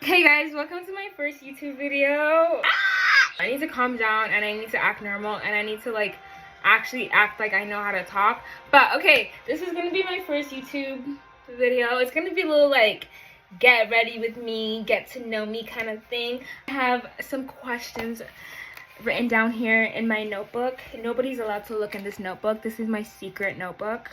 Hey guys, welcome to my first YouTube video. I need to calm down and I need to act normal and I need to actually act like I know how to talk. But okay, this is gonna be my first YouTube video. It's gonna be a little get ready with me, get to know me kind of thing. I have some questions written down here in my notebook. Nobody's allowed to look in this notebook. This is my secret notebook.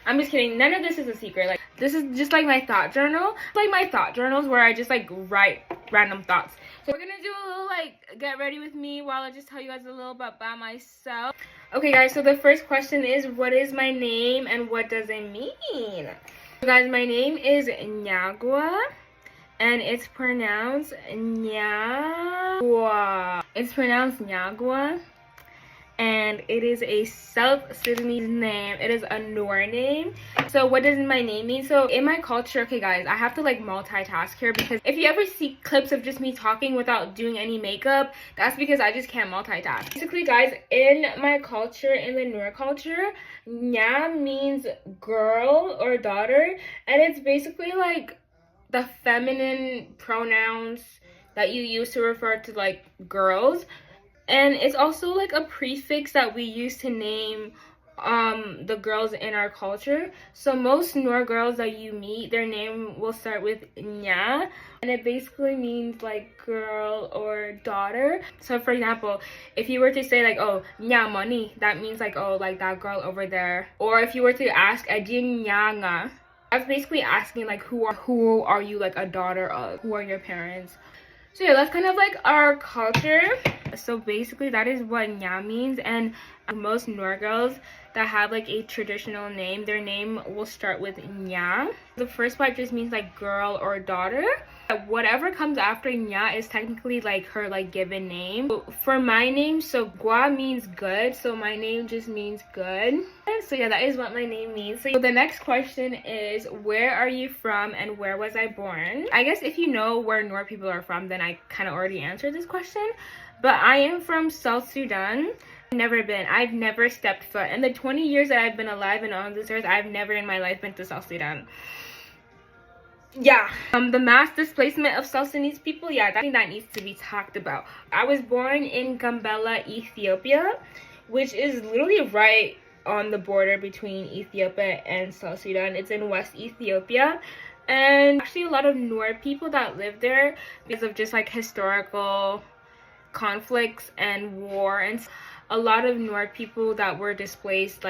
I'm just kidding. None of this is a secret. This is just my thought journal. Like my thought journals where I just write random thoughts. So we're gonna do a little get ready with me while I just tell you guys a little bit about myself. Okay guys, so the first question is, what is my name and what does it mean? So guys, my name is Nyagwa and it's pronounced Nyagwa. It's pronounced Nyagwa. And it is a South Sudanese name. It is a Noor name. So what does my name mean? So in my culture, okay guys, I have to multitask here because if you ever see clips of just me talking without doing any makeup, that's because I just can't multitask. Basically guys, in my culture, in the Noor culture, Nya means girl or daughter, and it's basically the feminine pronouns that you use to refer to girls. And it's also a prefix that we use to name the girls in our culture. So most Noor girls that you meet, their name will start with Nya, and it basically means girl or daughter. So for example, if you were to say oh Nya money, that means that girl over there. Or if you were to ask Ajin Nyanga, that's basically asking who are you a daughter of? Who are your parents? So yeah, that's kind of our culture. So basically that is what Nya means, and most Noor girls that have a traditional name, their name will start with Nya. The first part just means girl or daughter. Whatever comes after Nya is technically her given name. For my name, so Gwa means good, so my name just means good. So yeah, that is what my name means. So the next question is, where are you from and where was I born? I guess if you know where Noor people are from, then I kind of already answered this question. But I am from South Sudan. I've never stepped foot. In the 20 years that I've been alive and on this earth, I've never in my life been to South Sudan. Yeah, the mass displacement of South Sudanese people, yeah, that's something that needs to be talked about. I was born in Gambela, Ethiopia, which is literally right on the border between Ethiopia and South Sudan. It's in West Ethiopia, and actually a lot of Noor people that live there because of just historical conflicts and war, and a lot of Noor people that were displaced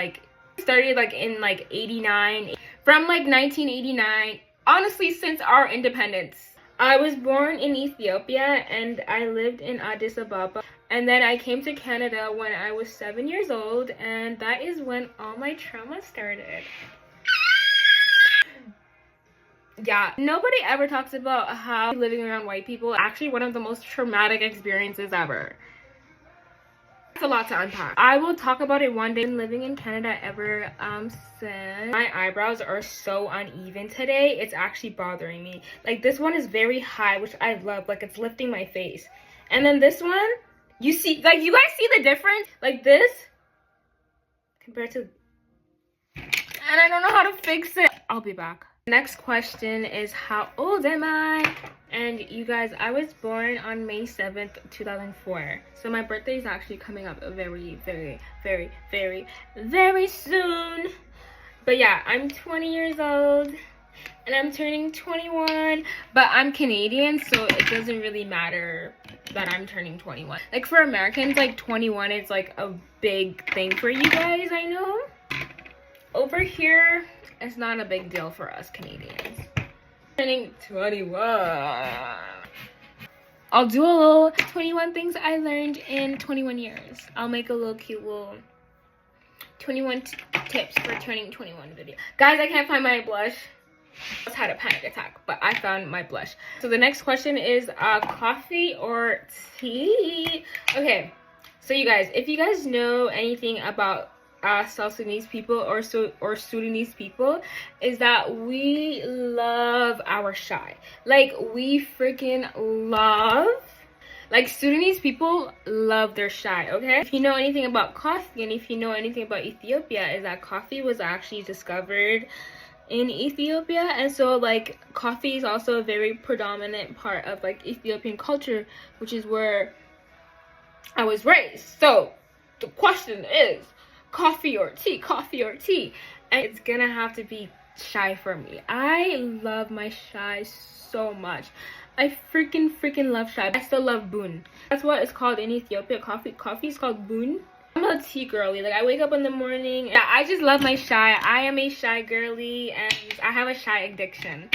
started in 89, from 1989, honestly since our independence. I was born in Ethiopia and I lived in Addis Ababa, and then I came to Canada when I was 7 years old, and that is when all my trauma started. Yeah, nobody ever talks about how living around white people is actually one of the most traumatic experiences ever. It's a lot to unpack. I will talk about it one day. I've been living in Canada ever since. My eyebrows are so uneven today, it's actually bothering me. This one is very high, which I love, it's lifting my face. And then this one, you see, you guys see the difference? This compared to, and I don't know how to fix it. I'll be back. Next question is, how old am I? And you guys, I was born on May 7th, 2004. So my birthday is actually coming up very, very, very, very, very soon. But yeah, I'm 20 years old and I'm turning 21. But I'm Canadian, so it doesn't really matter that I'm turning 21. For Americans, 21 is a big thing for you guys, I know. Over here, it's not a big deal for us Canadians. Turning 21. I'll do a little 21 things I learned in 21 years. I'll make a little cute little 21 tips for turning 21 video. Guys, I can't find my blush. I just had a panic attack, but I found my blush. So the next question is coffee or tea? Okay, so you guys, if you guys know anything about South Sudanese people or Sudanese people, is that we love our chai. We freaking love, Sudanese people love their chai, okay? If you know anything about coffee, and if you know anything about Ethiopia, is that coffee was actually discovered in Ethiopia, and so like coffee is also a very predominant part of like Ethiopian culture, which is where I was raised. So the question is, coffee or tea? Coffee or tea? And it's gonna have to be chai for me. I love my chai so much. I freaking love chai. I still love bun. That's what it's called in Ethiopia. Coffee is called bun. I'm a tea girly. Like, I wake up in the morning. Yeah, I just love my chai. I am a chai girly, and I have a chai addiction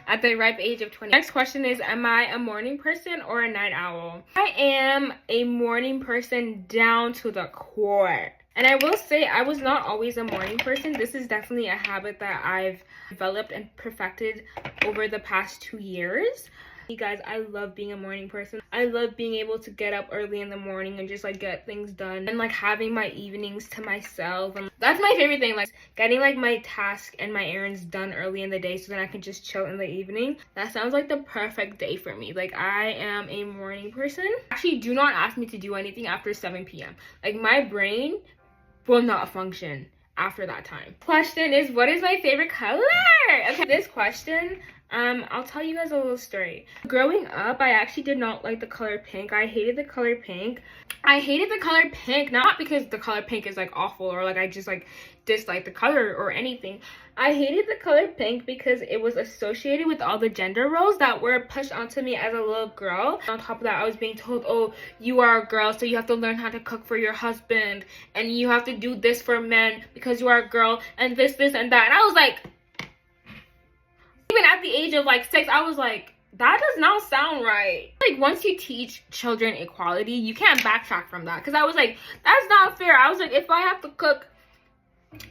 at the ripe age of 20. Next question is, am I a morning person or a night owl? I am a morning person down to the core. And I will say, I was not always a morning person. This is definitely a habit that I've developed and perfected over the past 2 years. You guys, I love being a morning person. I love being able to get up early in the morning and just like get things done, and like having my evenings to myself. And that's my favorite thing, like getting like my task and my errands done early in the day so then I can just chill in the evening. That sounds like the perfect day for me. Like, I am a morning person. Actually, do not ask me to do anything after 7 p.m. Like, my brain will not function after that time. Question is, what is my favorite color? Okay, this question, I'll tell you guys a little story. Growing up, I actually did not like the color pink. I hated the color pink. I hated the color pink, not because the color pink is like awful or like I just like dislike the color or anything. I hated the color pink because it was associated with all the gender roles that were pushed onto me as a little girl. On top of that, I was being told, oh, you are a girl, so you have to learn how to cook for your husband, and you have to do this for men because you are a girl, and this, and that. And I was like, even at the age of like 6, I was like, that does not sound right. Like, once you teach children equality, you can't backtrack from that. Because I was like, that's not fair. I was like, if I have to cook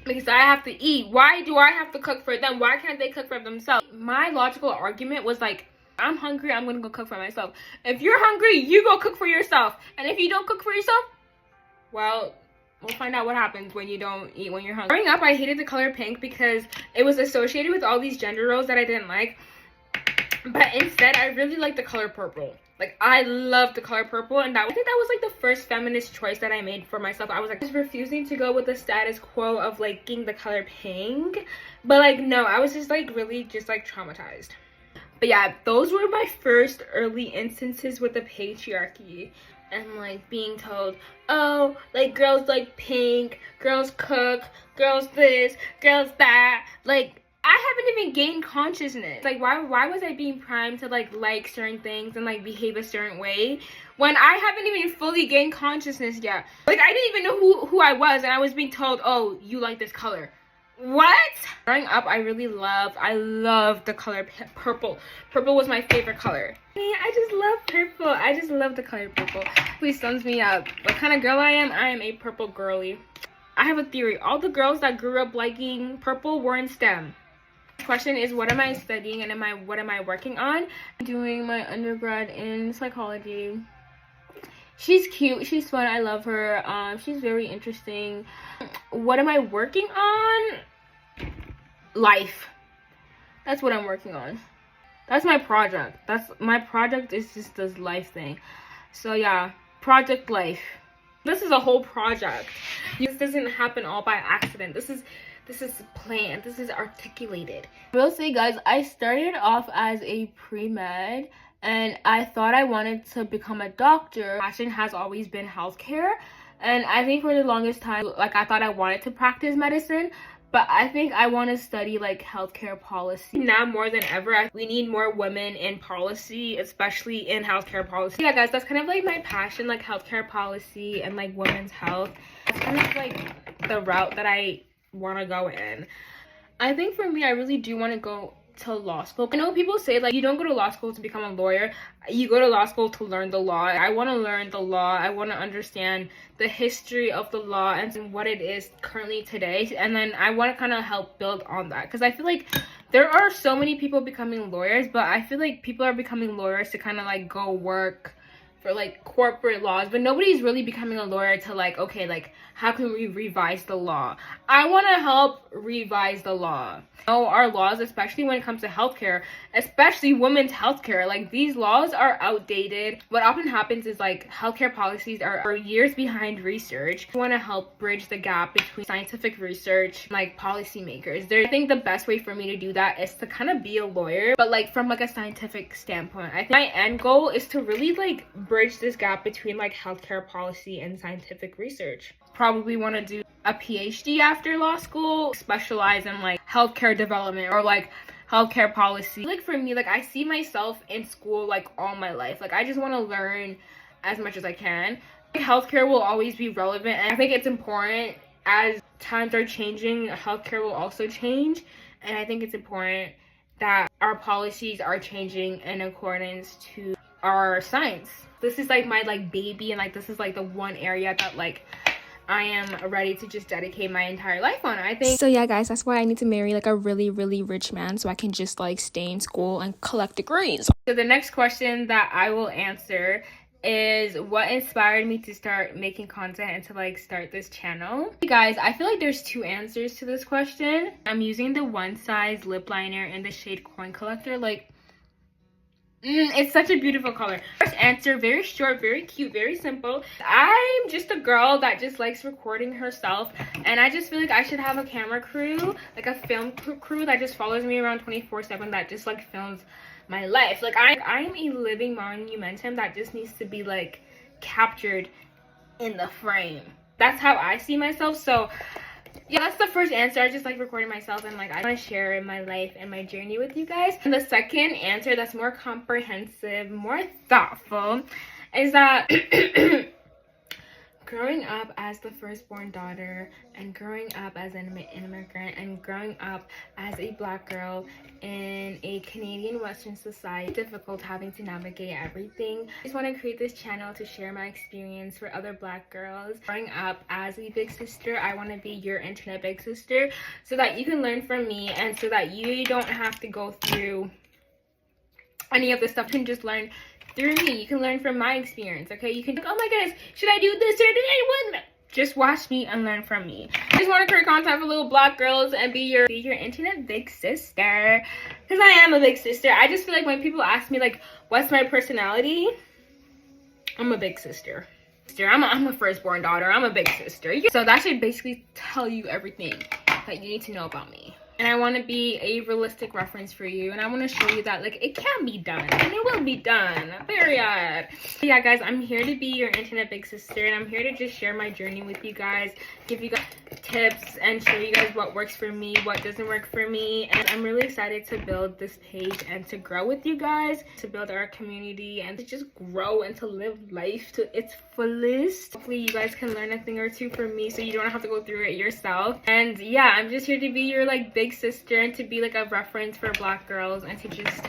because I have to eat, why do I have to cook for them? Why can't they cook for themselves? My logical argument was like, I'm hungry, I'm gonna go cook for myself. If you're hungry, you go cook for yourself. And if you don't cook for yourself, well, we'll find out what happens when you don't eat when you're hungry. Growing up, I hated the color pink because it was associated with all these gender roles that I didn't like. But instead, I really liked the color purple. Like, I love the color purple, and I think that was like the first feminist choice that I made for myself. I was like, just refusing to go with the status quo of liking the color pink. But like, no, I was just like really just like traumatized. But yeah, those were my first early instances with the patriarchy. And like being told, oh, like girls like pink, girls cook, girls this, girls that. Like, I haven't even gained consciousness. Like, why was I being primed to like certain things and like behave a certain way when I haven't even fully gained consciousness yet? Like, I didn't even know who I was, and I was being told, oh, you like this color. What? Growing up, I loved the color purple. Purple was my favorite color. I just love purple. I just love the color purple. Please sums me up. What kind of girl I am a purple girly. I have a theory. All the girls that grew up liking purple were in STEM. Question is, what am I studying and what am I working on? I'm doing my undergrad in psychology. She's cute, she's fun, I love her. She's very interesting. What am I working on? Life. That's what I'm working on. That's my project. My project is just this life thing. So yeah, project life. This is a whole project. This doesn't happen all by accident. This is planned. This is articulated. I will say, guys, I started off as a pre-med and I thought I wanted to become a doctor. Passion has always been healthcare, and I think for the longest time, like, I thought I wanted to practice medicine, but I think I want to study like healthcare policy. Now more than ever, we need more women in policy, especially in healthcare policy. Yeah, guys, that's kind of like my passion, like healthcare policy and like women's health. That's kind of like the route that I want to go in. I think for me, I really do want to go to law school. I know people say like you don't go to law school to become a lawyer, you go to law school to learn the law. I want to learn the law. I want to understand the history of the law and what it is currently today, and then I want to kind of help build on that, because I feel like there are so many people becoming lawyers, but I feel like people are becoming lawyers to kind of like go work for like corporate laws, but nobody's really becoming a lawyer to like, okay, like how can we revise the law? I want to help revise the law. Our laws, especially when it comes to healthcare, especially women's healthcare, like these laws are outdated. What often happens is like healthcare policies are years behind research. I want to help bridge the gap between scientific research and like policymakers. I think the best way for me to do that is to kind of be a lawyer, but like from like a scientific standpoint. I think my end goal is to really like bridge this gap between like healthcare policy and scientific research. Probably want to do a PhD after law school, specialize in like healthcare development or like healthcare policy. Like for me, like I see myself in school like all my life. Like I just want to learn as much as I can. Healthcare will always be relevant, and I think it's important as times are changing, healthcare will also change. And I think it's important that our policies are changing in accordance to our science. This is like my like baby, and like this is like the one area that like I am ready to just dedicate my entire life on. I think so. Yeah, guys, that's why I need to marry like a really, really rich man so I can just like stay in school and collect degrees. So the next question that I will answer is what inspired me to start making content and to like start this channel. Hey guys, I feel like there's two answers to this question. I'm using the One Size lip liner in the shade Coin Collector. Like it's such a beautiful color. First answer, very short, very cute, very simple. I'm just a girl that just likes recording herself, and I just feel like I should have a camera crew, like a film crew that just follows me around 24/7, that just like films my life. Like I'm a living monumentum that just needs to be like captured in the frame. That's how I see myself. So yeah, that's the first answer. I just like recording myself, and like I want to share my life and my journey with you guys. And the second answer, that's more comprehensive, more thoughtful, is that growing up as the firstborn daughter, and growing up as an immigrant, and growing up as a Black girl in a Canadian Western society, it's difficult having to navigate everything. I just want to create this channel to share my experience for other Black girls. Growing up as a big sister, I want to be your internet big sister so that you can learn from me, and so that you don't have to go through any of this stuff. You can just learn through me. You can learn from my experience, okay? You can, oh my goodness, should I do this or that? Just watch me and learn from me. I just want to create content for little Black girls and be your internet big sister, because I am a big sister. I just feel like when people ask me like what's my personality, I'm a big sister. I'm a firstborn daughter. I'm a big sister. So that should basically tell you everything that you need to know about me. And I want to be a realistic reference for you, and I want to show you that like it can be done, and it will be done, period. So yeah guys, I'm here to be your internet big sister, and I'm here to just share my journey with you guys, give you guys tips, and show you guys what works for me, what doesn't work for me. And I'm really excited to build this page and to grow with you guys, to build our community, and to just grow and to live life to its fullest. Hopefully you guys can learn a thing or two from me so you don't have to go through it yourself. And yeah, I'm just here to be your like big sister, and to be like a reference for Black girls, and to just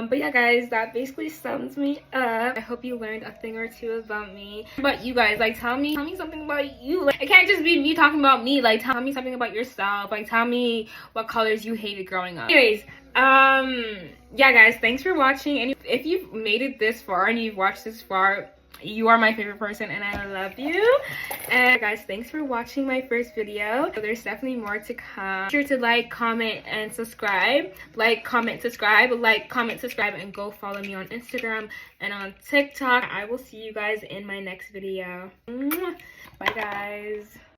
but yeah guys, that basically sums me up. I hope you learned a thing or two about me. But you guys, like tell me something about you. Like it can't just be me talking about me. Like tell me something about yourself. Like tell me what colors you hated growing up. Anyways, yeah guys, thanks for watching. And if you've made it this far and you've watched this far, you are my favorite person, and I love you. And guys, thanks for watching my first video. There's definitely more to come. Be sure to like, comment, and subscribe. Like, comment, subscribe, and go follow me on Instagram and on TikTok. I will see you guys in my next video. Bye guys.